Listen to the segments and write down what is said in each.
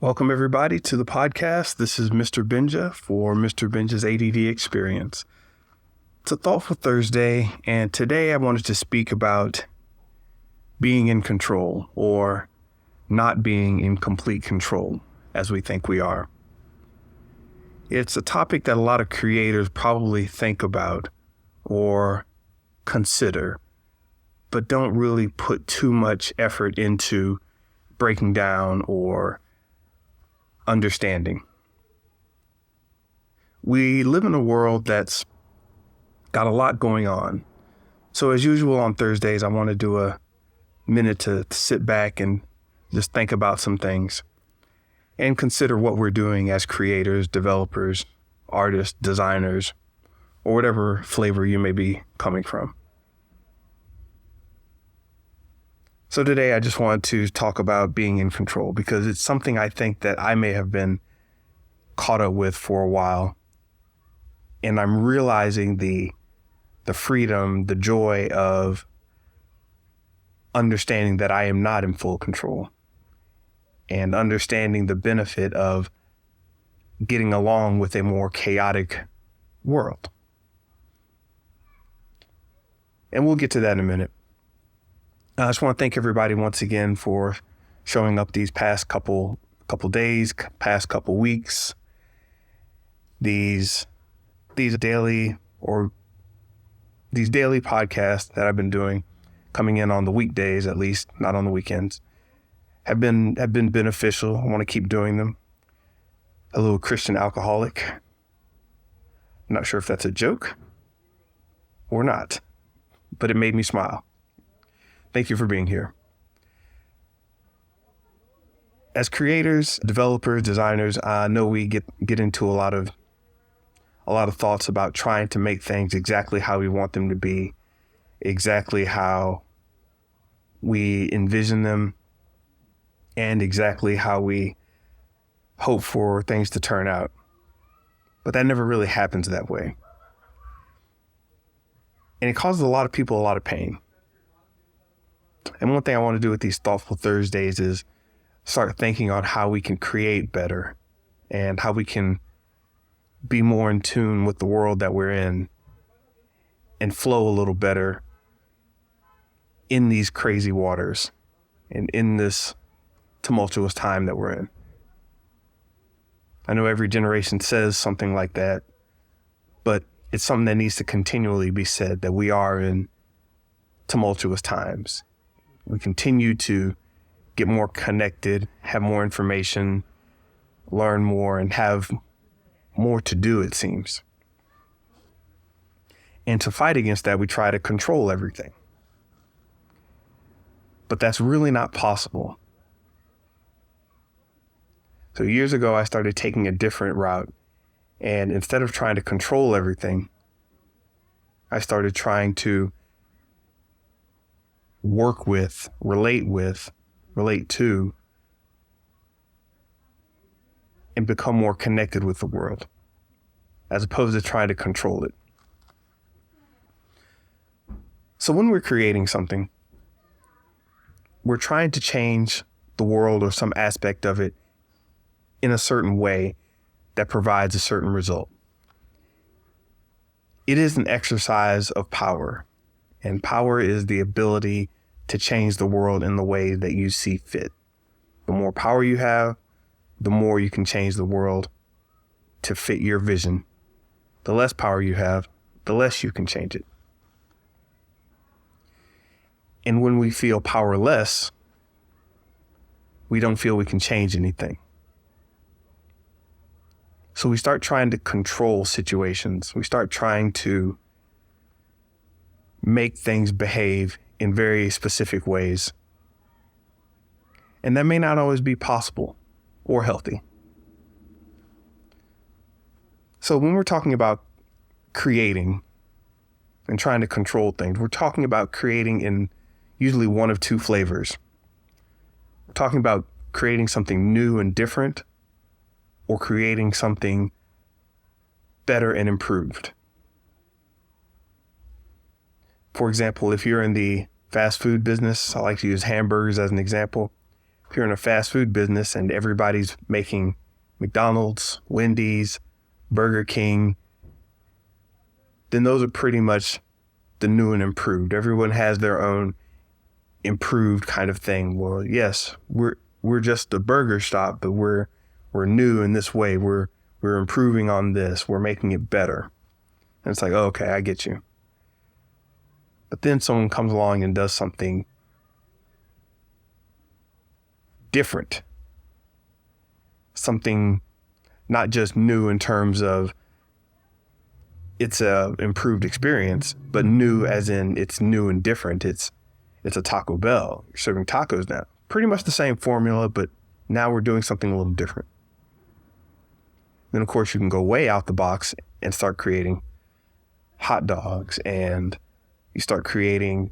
Welcome, everybody, to the podcast. This is Mr. Benja for Mr. Benja's ADD Experience. It's a thoughtful Thursday, and today I wanted to speak about being in control or not being in complete control as we think we are. It's a topic that a lot of creators probably think about or consider, but don't really put too much effort into breaking down or understanding. We live in a world that's got a lot going on. So as usual on Thursdays, I want to do a minute to sit back and just think about some things and consider what we're doing as creators, developers, artists, designers, or whatever flavor you may be coming from. So today I just wanted to talk about being in control because it's something I think that I may have been caught up with for a while. And I'm realizing the freedom, the joy of understanding that I am not in full control and understanding the benefit of getting along with a more chaotic world. And we'll get to that in a minute. I just want to thank everybody once again for showing up these past couple days, past couple weeks. These daily podcasts that I've been doing, coming in on the weekdays at least, not on the weekends, have been beneficial. I want to keep doing them. A little Christian alcoholic. I'm not sure if that's a joke or not, but it made me smile. Thank you for being here. As creators, developers, designers, I know we get into a lot of thoughts about trying to make things exactly how we want them to be, exactly how we envision them, and exactly how we hope for things to turn out. But that never really happens that way. And it causes a lot of people a lot of pain. And one thing I want to do with these Thoughtful Thursdays is start thinking on how we can create better and how we can be more in tune with the world that we're in and flow a little better in these crazy waters and in this tumultuous time that we're in. I know every generation says something like that, but it's something that needs to continually be said, that we are in tumultuous times. We continue to get more connected, have more information, learn more, and have more to do, it seems. And to fight against that, we try to control everything. But that's really not possible. So years ago, I started taking a different route. And instead of trying to control everything, I started trying to work with, relate to, and become more connected with the world, as opposed to trying to control it. So when we're creating something, we're trying to change the world or some aspect of it in a certain way that provides a certain result. It is an exercise of power, and power is the ability to change the world in the way that you see fit. The more power you have, the more you can change the world to fit your vision. The less power you have, the less you can change it. And when we feel powerless, we don't feel we can change anything. So we start trying to control situations. We start trying to make things behave in very specific ways. And that may not always be possible or healthy. So when we're talking about creating and trying to control things, we're talking about creating in usually one of two flavors. We're talking about creating something new and different, or creating something better and improved. For example, if you're in the fast food business, I like to use hamburgers as an example. if you're in a fast food business and everybody's making McDonald's, Wendy's, Burger King, then those are pretty much the new and improved. Everyone has their own improved kind of thing. Well, yes, we're just a burger shop, but we're new in this way. We're improving on this. We're making it better. And it's like, oh, okay, I get you. But then someone comes along and does something different. Something not just new in terms of it's a improved experience, but new as in it's new and different. It's a Taco Bell. You're serving tacos now. Pretty much the same formula, but now we're doing something a little different. Then, of course, you can go way out the box and start creating hot dogs, and you start creating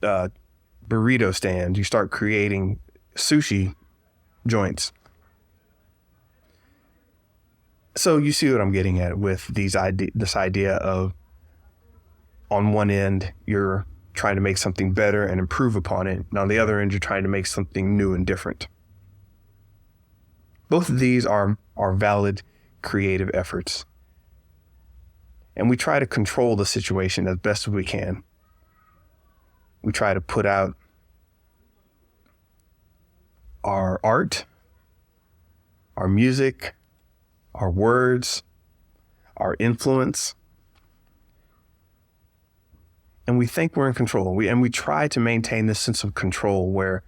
burrito stands. You start creating sushi joints. So you see what I'm getting at with this idea of, on one end, you're trying to make something better and improve upon it. And on the other end, you're trying to make something new and different. Both of these are valid creative efforts. And we try to control the situation as best as we can. We try to put out our art, our music, our words, our influence. And we think we're in control. We try to maintain this sense of control where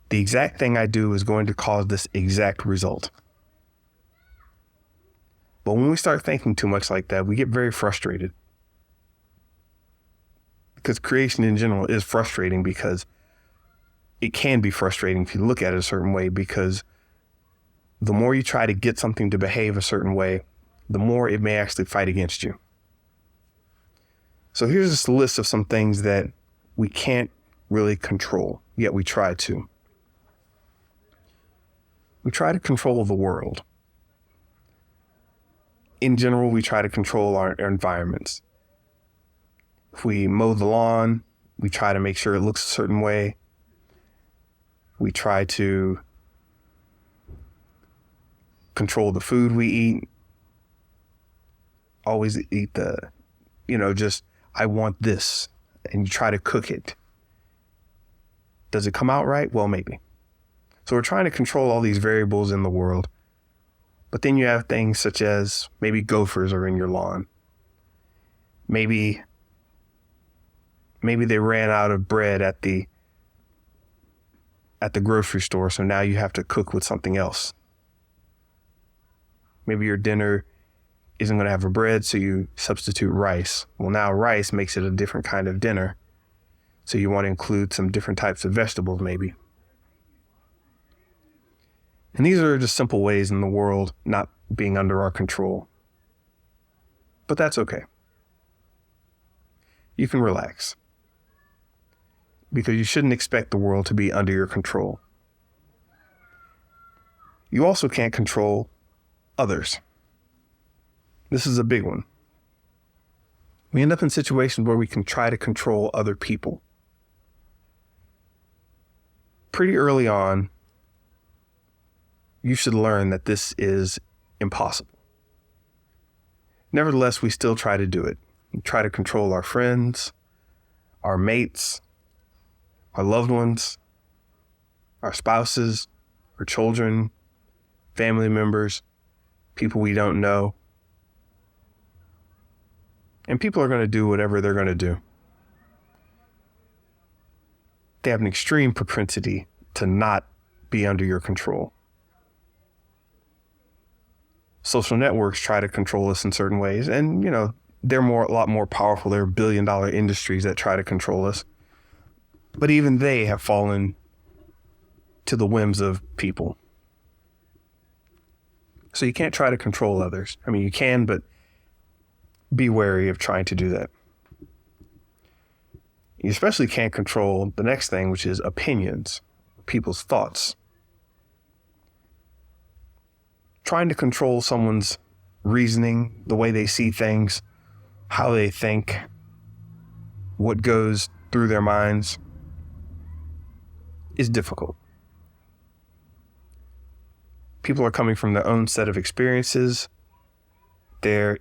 the exact thing I do is going to cause this exact result. But when we start thinking too much like that, we get very frustrated. Because creation in general is frustrating, because it can be frustrating if you look at it a certain way, because the more you try to get something to behave a certain way, the more it may actually fight against you. So here's this list of some things that we can't really control, yet we try to. We try to control the world. In general, we try to control our environments. If we mow the lawn, we try to make sure it looks a certain way. We try to control the food we eat. Always eat I want this, and you try to cook it. Does it come out right? Well, maybe. So we're trying to control all these variables in the world. But then you have things such as maybe gophers are in your lawn. Maybe they ran out of bread at the grocery store, so now you have to cook with something else. Maybe your dinner isn't going to have a bread, so you substitute rice. Well, now rice makes it a different kind of dinner, so you want to include some different types of vegetables maybe. And these are just simple ways in the world not being under our control. But that's okay. You can relax, because you shouldn't expect the world to be under your control. You also can't control others. This is a big one. We end up in situations where we can try to control other people. Pretty early on, you should learn that this is impossible. Nevertheless, we still try to do it. We try to control our friends, our mates, our loved ones, our spouses, our children, family members, people we don't know. And people are going to do whatever they're going to do. They have an extreme propensity to not be under your control. Social networks try to control us in certain ways. And, they're a lot more powerful. There are billion-dollar industries that try to control us. But even they have fallen to the whims of people. So you can't try to control others. I mean, you can, but be wary of trying to do that. You especially can't control the next thing, which is opinions, people's thoughts. Trying to control someone's reasoning, the way they see things, how they think, what goes through their minds. is difficult. People are coming from their own set of experiences. Their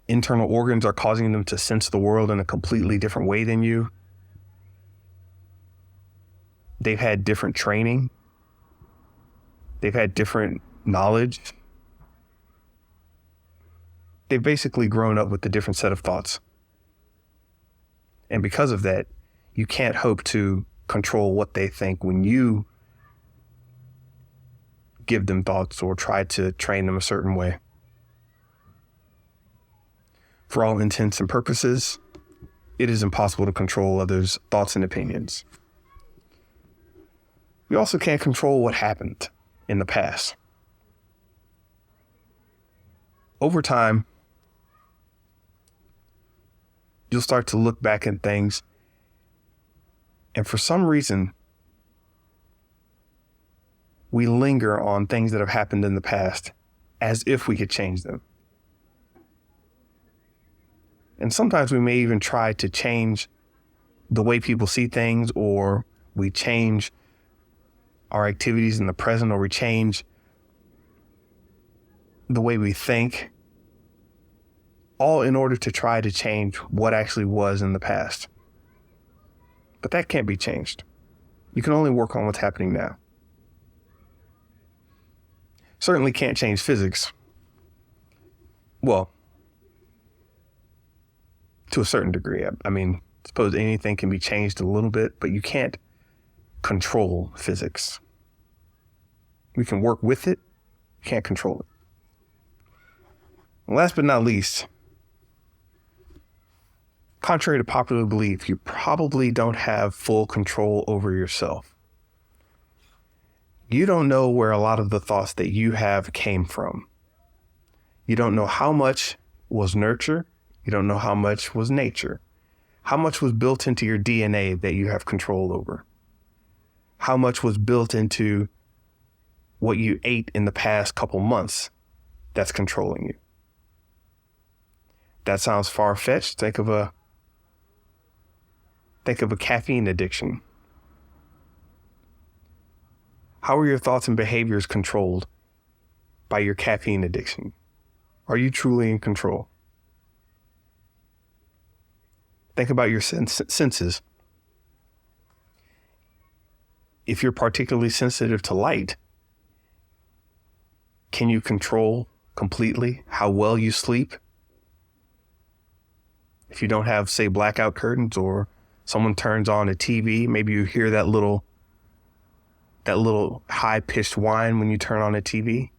internal organs are causing them to sense the world in a completely different way than you. They've had different training. They've had different knowledge. They've basically grown up with a different set of thoughts. And because of that, you can't hope to control what they think when you give them thoughts or try to train them a certain way. For all intents and purposes, it is impossible to control others' thoughts and opinions. We also can't control what happened in the past. Over time, you'll start to look back at things, and for some reason, we linger on things that have happened in the past as if we could change them. And sometimes we may even try to change the way people see things, or we change our activities in the present, or we change the way we think, all in order to try to change what actually was in the past. But that can't be changed. You can only work on what's happening now. Certainly can't change physics. Well, to a certain degree. I mean, I suppose anything can be changed a little bit, but you can't control physics. We can work with it, can't control it. And last but not least, contrary to popular belief, you probably don't have full control over yourself. You don't know where a lot of the thoughts that you have came from. You don't know how much was nurture. You don't know how much was nature. How much was built into your DNA that you have control over? How much was built into what you ate in the past couple months that's controlling you? That sounds far-fetched. Think of a caffeine addiction. How are your thoughts and behaviors controlled by your caffeine addiction? Are you truly in control? Think about your senses. If you're particularly sensitive to light, can you control completely how well you sleep? If you don't have, say, blackout curtains, or someone turns on a TV, maybe you hear that little high-pitched whine when you turn on a TV.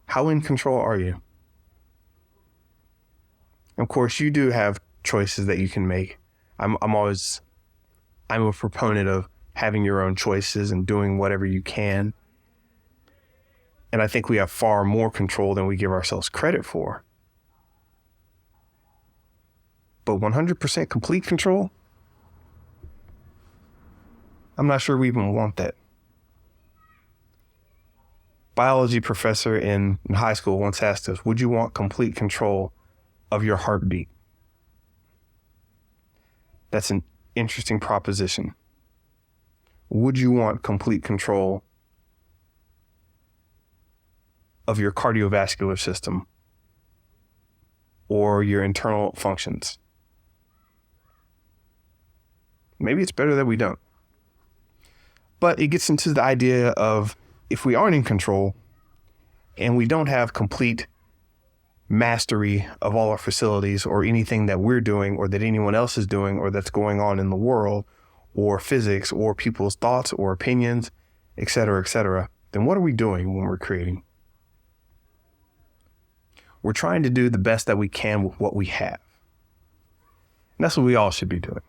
How in control are you? Of course, you do have choices that you can make. I'm a proponent of having your own choices and doing whatever you can. And I think we have far more control than we give ourselves credit for. But 100% complete control? I'm not sure we even want that. Biology professor in high school once asked us, would you want complete control of your heartbeat? That's an interesting proposition. Would you want complete control of your cardiovascular system or your internal functions? Maybe it's better that we don't. But it gets into the idea of, if we aren't in control and we don't have complete mastery of all our facilities or anything that we're doing or that anyone else is doing or that's going on in the world, or physics or people's thoughts or opinions, et cetera, then what are we doing when we're creating? We're trying to do the best that we can with what we have. And that's what we all should be doing.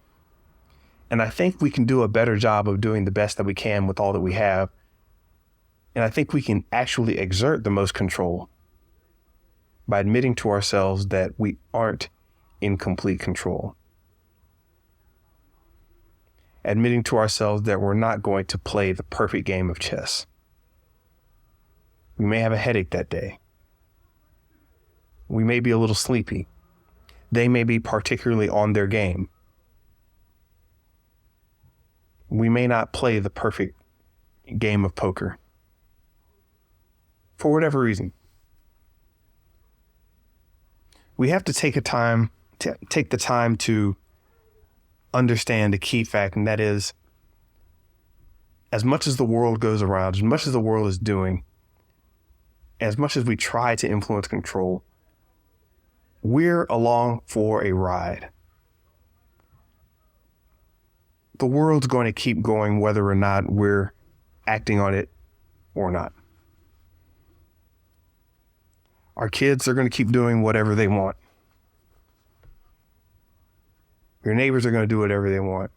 And I think we can do a better job of doing the best that we can with all that we have. And I think we can actually exert the most control by admitting to ourselves that we aren't in complete control. Admitting to ourselves that we're not going to play the perfect game of chess. We may have a headache that day. We may be a little sleepy. They may be particularly on their game. we may not play the perfect game of poker for whatever reason. We have to take the time to understand a key fact, and that is, as much as the world goes around, as much as the world is doing, as much as we try to influence control, we're along for a ride. The world's going to keep going whether or not we're acting on it or not. Our kids are going to keep doing whatever they want. Your neighbors are going to do whatever they want.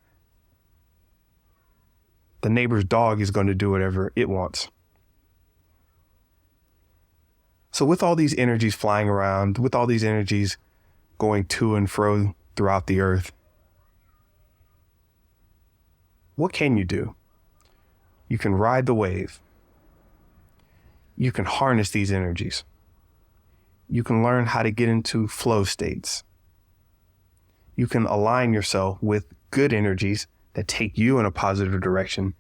The neighbor's dog is going to do whatever it wants. So with all these energies flying around, with all these energies going to and fro throughout the earth, what can you do? You can ride the wave. You can harness these energies. You can learn how to get into flow states. You can align yourself with good energies that take you in a positive direction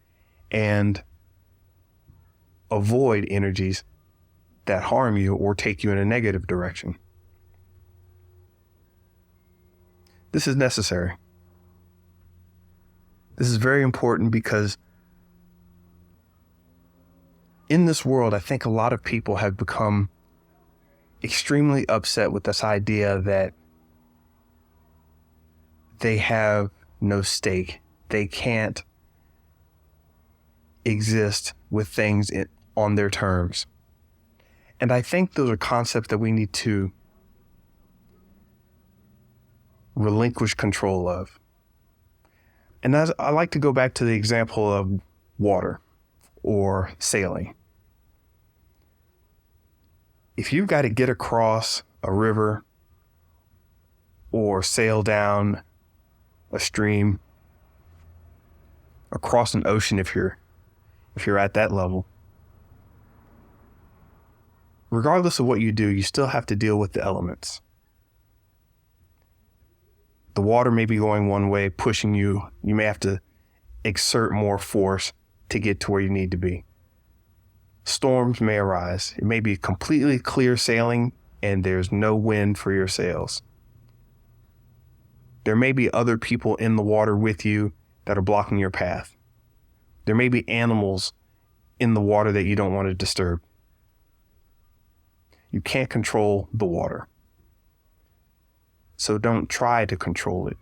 and avoid energies that harm you or take you in a negative direction. This is necessary. This is very important because in this world, I think a lot of people have become extremely upset with this idea that they have no stake. They can't exist with things on their terms. And I think those are concepts that we need to relinquish control of. And as I like to go back to the example of water or sailing. If you've got to get across a river or sail down a stream, across an ocean if you're at that level, regardless of what you do, you still have to deal with the elements. The water may be going one way, pushing you. You may have to exert more force to get to where you need to be. Storms may arise. It may be completely clear sailing and there's no wind for your sails. There may be other people in the water with you that are blocking your path. There may be animals in the water that you don't want to disturb. You can't control the water. So don't try to control it.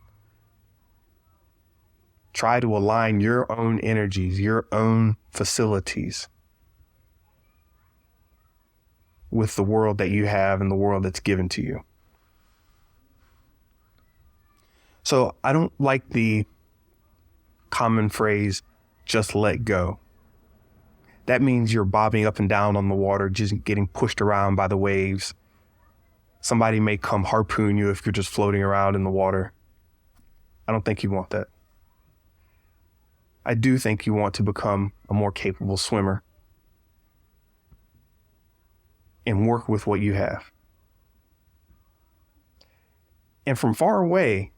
Try to align your own energies, your own facilities with the world that you have and the world that's given to you. So I don't like the common phrase, just let go. That means you're bobbing up and down on the water, just getting pushed around by the waves. Somebody may come harpoon you if you're just floating around in the water. I don't think you want that. I do think you want to become a more capable swimmer and work with what you have. And from far away,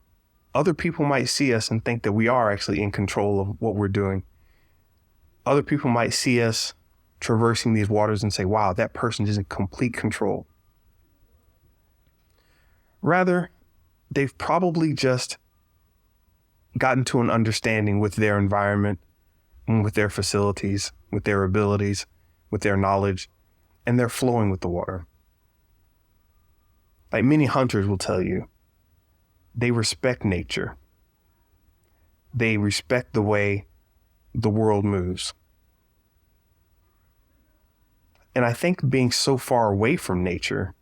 other people might see us and think that we are actually in control of what we're doing. Other people might see us traversing these waters and say, wow, that person is in complete control. Rather, they've probably just gotten to an understanding with their environment, and with their facilities, with their abilities, with their knowledge, and they're flowing with the water. Like many hunters will tell you, they respect nature. They respect the way the world moves. And I think being so far away from nature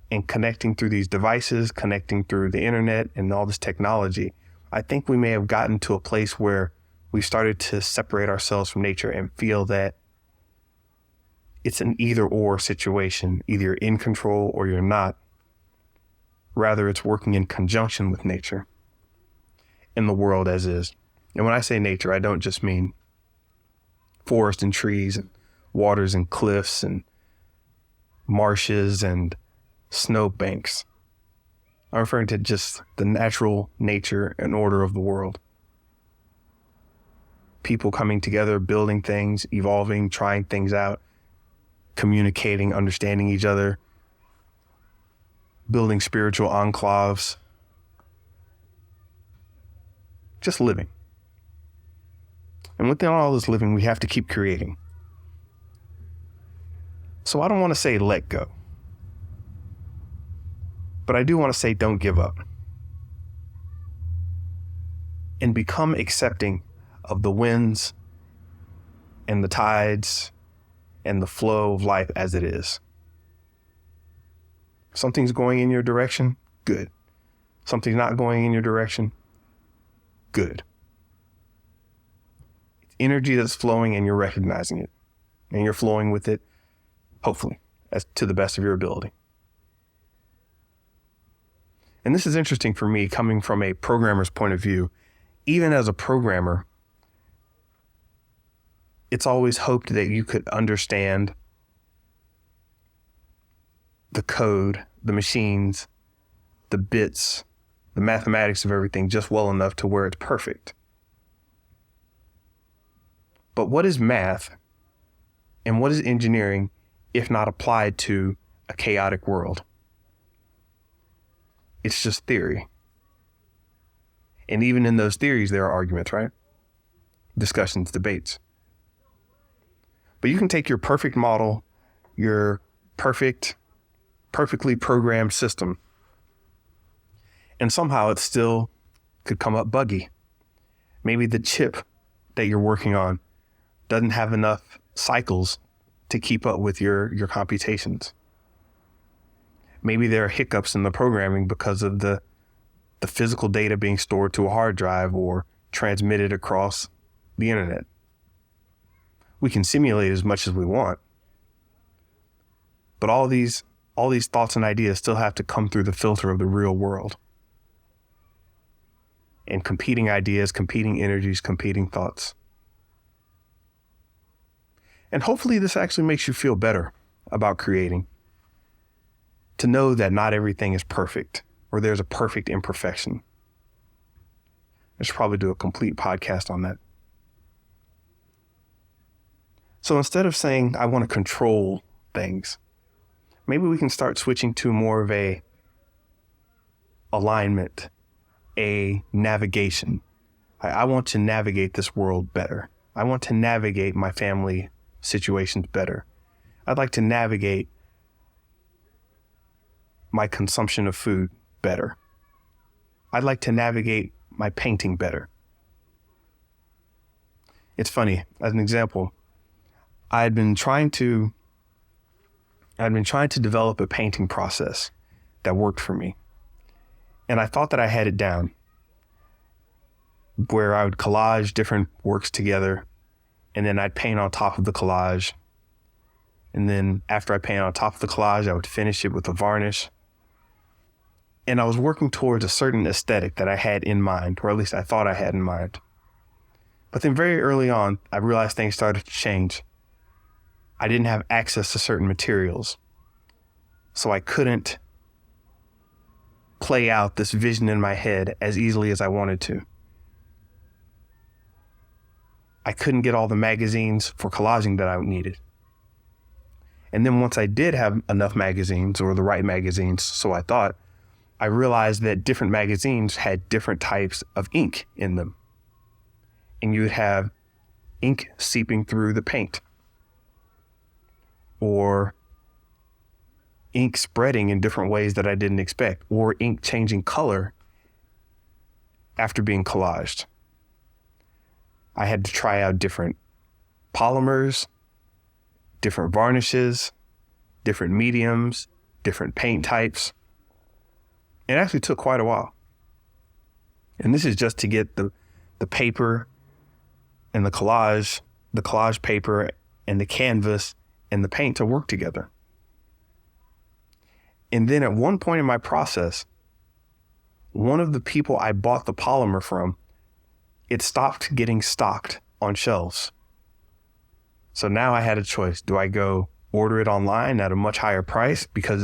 and connecting through these devices, connecting through the internet and all this technology, I think we may have gotten to a place where we started to separate ourselves from nature and feel that it's an either or situation. Either you're in control or you're not. Rather, it's working in conjunction with nature in the world as is. And when I say nature, I don't just mean forest and trees and waters and cliffs and marshes and snowbanks. I'm referring to just the natural nature and order of the world. people coming together, building things, evolving, trying things out, communicating, understanding each other, building spiritual enclaves, just living. And within all this living, we have to keep creating. So I don't want to say let go, but I do want to say don't give up. And become accepting of the winds and the tides and the flow of life as it is. Something's going in your direction, good. Something's not going in your direction, good. It's energy that's flowing and you're recognizing it. And you're flowing with it, hopefully, as to the best of your ability. And this is interesting for me, coming from a programmer's point of view. Even as a programmer, it's always hoped that you could understand the code, the machines, the bits, the mathematics of everything just well enough to where it's perfect. But what is math and what is engineering if not applied to a chaotic world? It's just theory. And even in those theories, there are arguments, right? Discussions, debates. But you can take your perfect model, your perfectly programmed system, and somehow it still could come up buggy. Maybe the chip that you're working on doesn't have enough cycles to keep up with your computations. Maybe there are hiccups in the programming because of the physical data being stored to a hard drive or transmitted across the internet. We can simulate as much as we want, but all these thoughts and ideas still have to come through the filter of the real world. And competing ideas, competing energies, competing thoughts. And hopefully this actually makes you feel better about creating. To know that not everything is perfect, or there's a perfect imperfection. I should probably do a complete podcast on that. So instead of saying, I want to control things, maybe we can start switching to more of a alignment, a navigation. I want to navigate this world better. I want to navigate my family situations better. I'd like to navigate my consumption of food better. I'd like to navigate my painting better. It's funny, as an example, I'd been trying to develop a painting process that worked for me. And I thought that I had it down, where I would collage different works together, and then I'd paint on top of the collage. And then after I paint on top of the collage, I would finish it with a varnish. And I was working towards a certain aesthetic that I had in mind, or at least I thought I had in mind. But then very early on, I realized things started to change. I didn't have access to certain materials, so I couldn't play out this vision in my head as easily as I wanted to. I couldn't get all the magazines for collaging that I needed. And then once I did have enough magazines, or the right magazines, so I thought, I realized that different magazines had different types of ink in them. And you would have ink seeping through the paint, or ink spreading in different ways that I didn't expect, or ink changing color after being collaged. I had to try out different polymers, different varnishes, different mediums, different paint types. It actually took quite a while. And this is just to get the paper and the collage paper and the canvas and the paint to work together. And then at one point in my process, one of the people I bought the polymer from, it stopped getting stocked on shelves. So now I had a choice. Do I go order it online at a much higher price because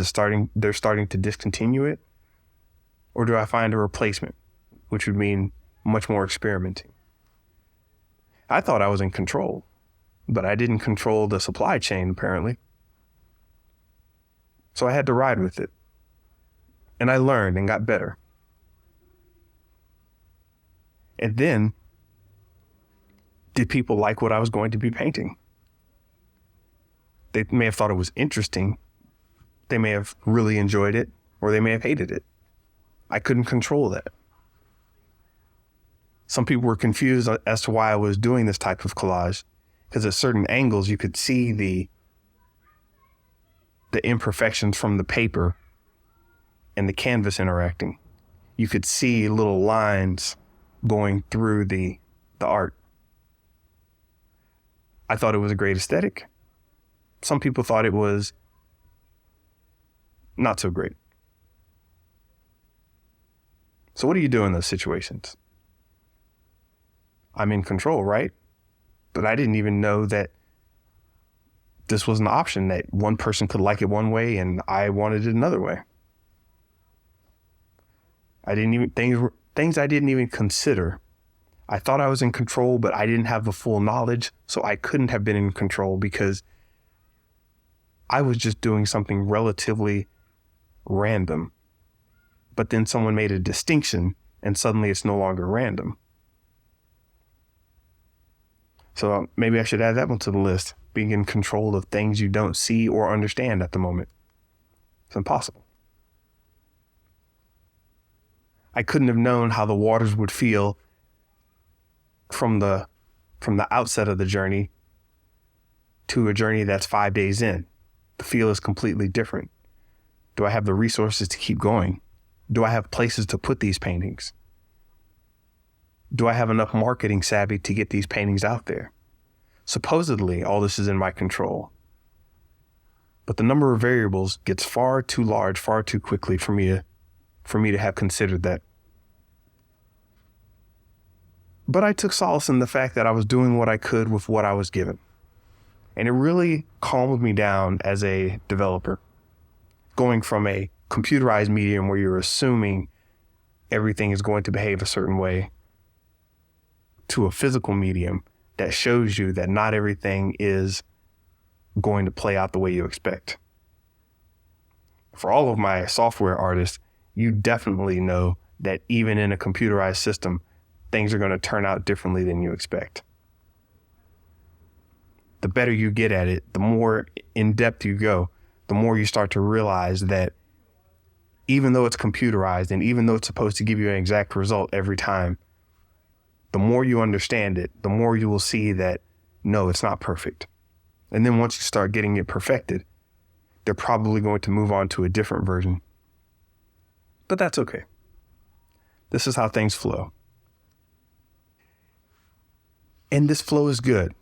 they're starting to discontinue it? Or do I find a replacement, which would mean much more experimenting? I thought I was in control, but I didn't control the supply chain, apparently. So I had to ride with it. And I learned and got better. And then, did people like what I was going to be painting? They may have thought it was interesting. They may have really enjoyed it, or they may have hated it. I couldn't control that. Some people were confused as to why I was doing this type of collage, because at certain angles you could see the imperfections from the paper and the canvas interacting. You could see little lines going through the art. I thought it was a great aesthetic. Some people thought it was not so great. So what do you do in those situations? I'm in control, right? But I didn't even know that this was an option, that one person could like it one way and I wanted it another way. Things I didn't even consider. I thought I was in control, but I didn't have the full knowledge, so I couldn't have been in control because I was just doing something relatively random. But then someone made a distinction and suddenly it's no longer random. So maybe I should add that one to the list. Being in control of things you don't see or understand at the moment. It's impossible. I couldn't have known how the waters would feel from the outset of the journey to a journey that's 5 days in. The feel is completely different. Do I have the resources to keep going? Do I have places to put these paintings? Do I have enough marketing savvy to get these paintings out there? Supposedly, all this is in my control. But the number of variables gets far too large, far too quickly for me to have considered that. But I took solace in the fact that I was doing what I could with what I was given. And it really calmed me down as a developer. Going from a computerized medium where you're assuming everything is going to behave a certain way to a physical medium that shows you that not everything is going to play out the way you expect. For all of my software artists, you definitely know that even in a computerized system, things are going to turn out differently than you expect. The better you get at it, the more in depth you go, the more you start to realize that even though it's computerized and even though it's supposed to give you an exact result every time, the more you understand it, the more you will see that, no, it's not perfect. And then once you start getting it perfected, they're probably going to move on to a different version. But that's okay. This is how things flow. And this flow is good.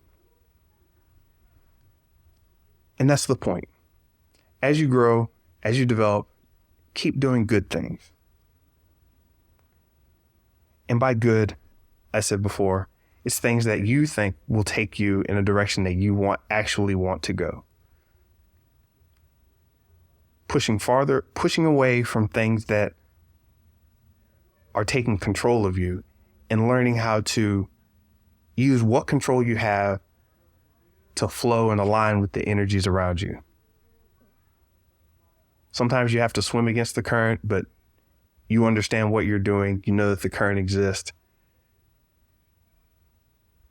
And that's the point. As you grow, as you develop, keep doing good things. And by good, I said before, it's things that you think will take you in a direction that you actually want to go. Pushing away from things that are taking control of you and learning how to use what control you have to flow and align with the energies around you. Sometimes you have to swim against the current, but you understand what you're doing. You know that the current exists.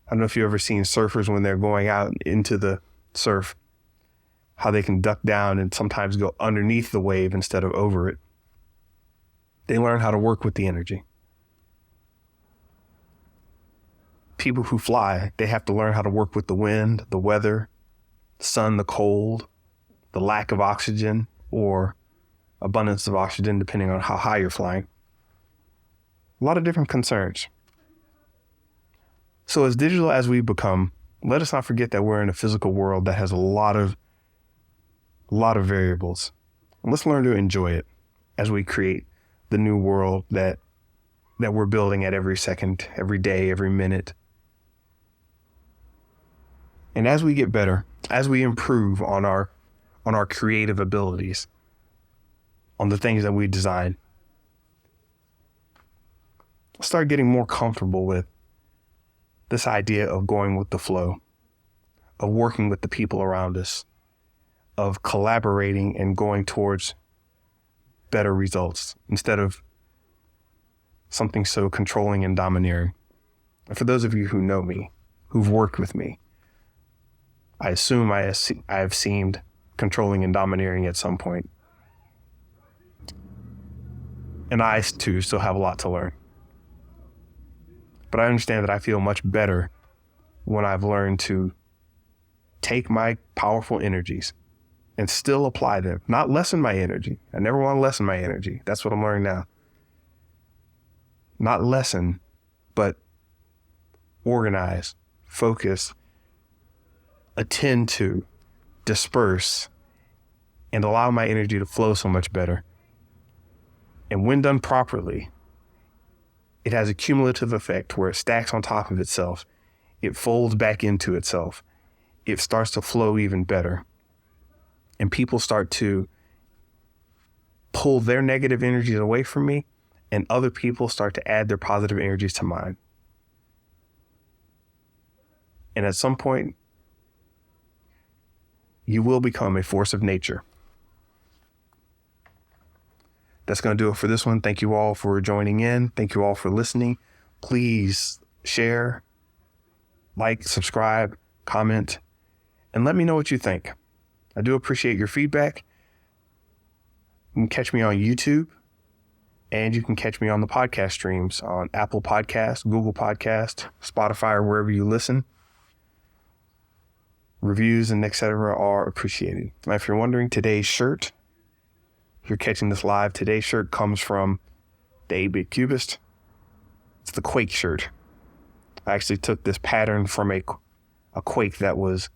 I don't know if you've ever seen surfers when they're going out into the surf, how they can duck down and sometimes go underneath the wave instead of over it. They learn how to work with the energy. People who fly, they have to learn how to work with the wind, the weather, the sun, the cold, the lack of oxygen or abundance of oxygen, depending on how high you're flying. A lot of different concerns. So as digital as we become, let us not forget that we're in a physical world that has a lot of variables. And let's learn to enjoy it as we create the new world that we're building at every second, every day, every minute. And as we get better, as we improve on our creative abilities, on the things that we design, start getting more comfortable with this idea of going with the flow, of working with the people around us, of collaborating and going towards better results instead of something so controlling and domineering. And for those of you who know me, who've worked with me, I assume I have seemed controlling and domineering at some point. And I, too, still have a lot to learn. But I understand that I feel much better when I've learned to take my powerful energies and still apply them, not lessen my energy. I never want to lessen my energy. That's what I'm learning now. Not lessen, but organize, focus, attend to, disperse, and allow my energy to flow so much better. And when done properly, it has a cumulative effect where it stacks on top of itself. It folds back into itself. It starts to flow even better. And people start to pull their negative energies away from me, and other people start to add their positive energies to mine. And at some point, you will become a force of nature. That's going to do it for this one. Thank you all for joining in. Thank you all for listening. Please share, like, subscribe, comment, and let me know what you think. I do appreciate your feedback. You can catch me on YouTube, and you can catch me on the podcast streams on Apple Podcasts, Google Podcasts, Spotify, or wherever you listen. Reviews and etc. are appreciated. Now, if you're wondering, today's shirt, if you're catching this live, today's shirt comes from the 8-Bit Cubist. It's the Quake shirt. I actually took this pattern from a Quake that was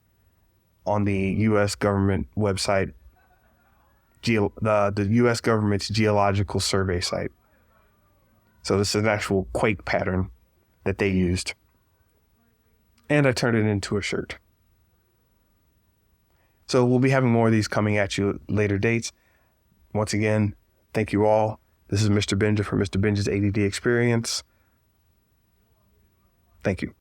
on the U.S. government website, the U.S. government's geological survey site. So this is an actual Quake pattern that they used. And I turned it into a shirt. So we'll be having more of these coming at you at later dates. Once again, thank you all. This is Mr. Benja for Mr. Benja's ADD Experience. Thank you.